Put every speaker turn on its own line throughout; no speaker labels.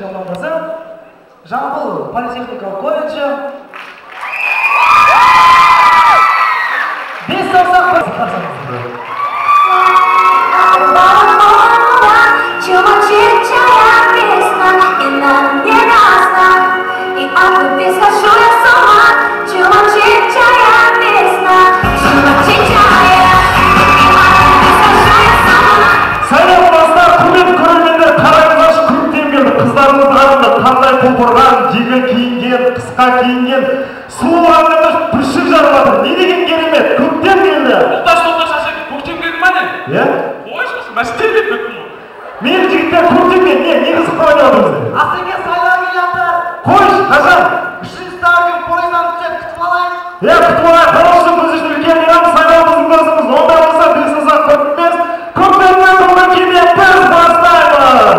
командасы Жамбыл политехникалық колледжі 5 саусақ бір қарсаңызды. Құлпырған, жеңіл киінген, қысқа киінген, сұлуларымыз пүшік жарылады. Не деген керемет, көктем келді.
Тоқташ, әшек, көктем келді ма не?
Е?
Қойшқысы, мәстер бет көктем ол.
Мен жігіттер көктем келді, не қызық қойды отырмыз?
Асырге сайлау келді.
Қойш, қашан?
3-ші ставкін пойыздан түсіп күтіп алайын.
Күтіп алайын, қараушы біз үшін үлкен мейрам сайлауымыздың көрсіміз. Онда болса бесіңізақ көптіміз. Көктеммен көңіл күйме біз бастаймыз.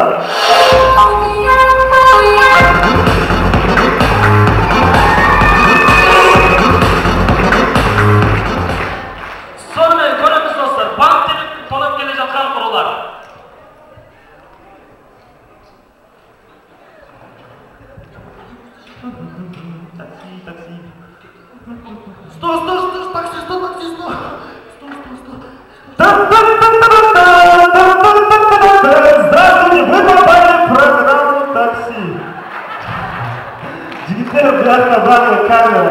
Здравствуйте, вы попали в программу такси. Жігіттер, обратно, камера.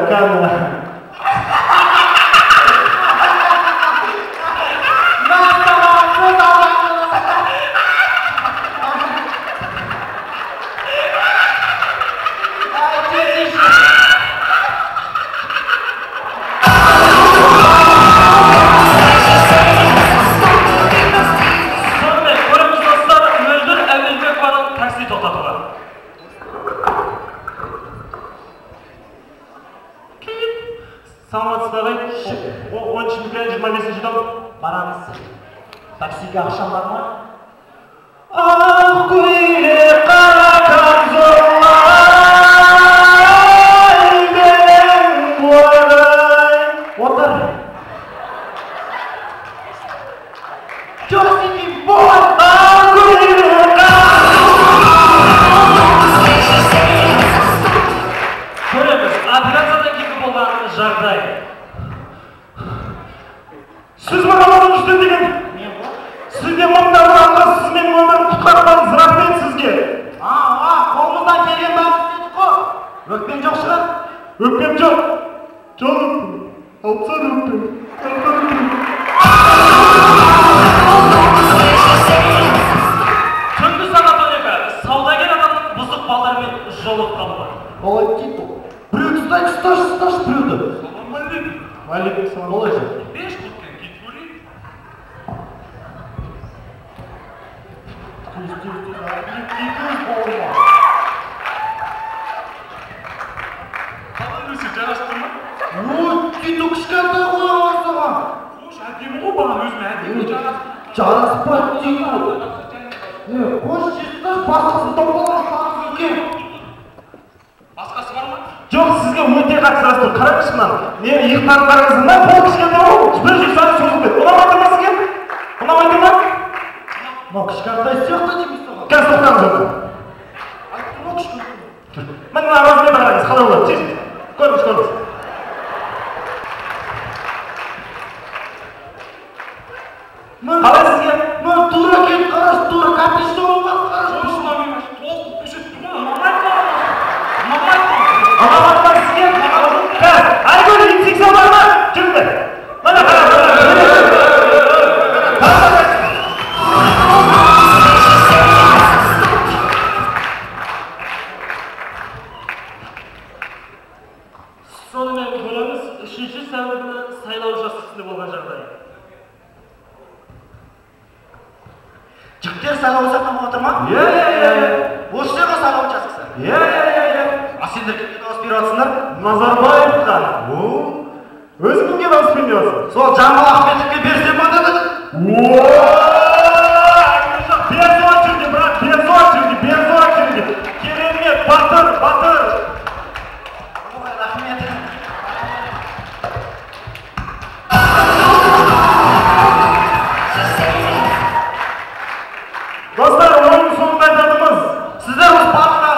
Барамыз. Таксиге ақшам бар ма?
Ақ көйлек қара камзол ай менің бойдай. Отыр.
Жосики бой!
Ақ көйлек
Көреміз, операциядан кейін болған жағдай.
Сіз бағаланып жүрсен деген. Сізде мыңдаған аңға сіз менің өмірім құтқарғаныңыз рахмет сізге.
Қолымыздан келген бәріміз дедік қой. Өкпем жоқ шығар?
Өкпем жоқ. Жоқ өкпем. Алпсан өкпем.
Түнгі сағат 12, саудагер адамның бұзық балдармен жолыққаны бар.
Олай дейді. Біреуді ұсташ біреуді.
Салам алейкум.
Алейкум салам.
Олай жүр.
5 құткен кет көрейін. Қалай өсі жарасты ма?
Кету кішкентай қойған соған.
Қош, әдемі ғой баған өзіме әдемі жарасты.
Жараспайды дейді. Қош жетті, басқасын топалған сағыз үлкен.
Басқасы бар ма?
Жоқ, сізге өте қатысырасты. Қараңызшы мынаны. Мен иықтарым қараңызды ма? Бұл кішкентай ғой. Бір жүрсаңыз созылып кетті. Ұнамайды ма сізге? Ұнамайды ма?
Мынау кішкентай сияқты дейміз соған.
Қазір тоқтаңыз оны.
Айттым ғой кішкентай.
Мына размерді қараңыз, қалай болады? Чешін. Көріңіз. Қалай сізге?
Тура кетіп қараш, тура капюшон болмас қараш.
Қошынамын, толқып көшетті ғой, ұнамайды ма?
Ұнамайды ма сізге? Қазір, айгөл инфекция бар ма? Жүріңдер. Мына
Сонымен көреміз, 3-ші сәуірді сайлау учаскесінде болған жағдай.
Жігіттер сайлау учаскесінде отыр ма? Осы жерге сайлау учаскесі. Сендер кімге дауыс беріп жатсыңдар?
Назарбаевқа. Өзің кімге дауыс беріп жатсың?
Сол Жамбыл Ахметовке берсем ба деді.
Без очереди. Керемет, батыр.
Ой, рахмет.
Достар, ойын соңында айтатынымыз.
Сіздер осы партияға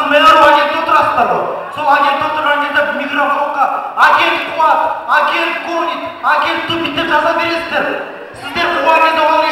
жатсыздар ғой. Сол агент отырған кезде микрофонға агент Қуат, агент Конит, агент Тупит деп жаза бересіздер. Сіздер қуған кезде ол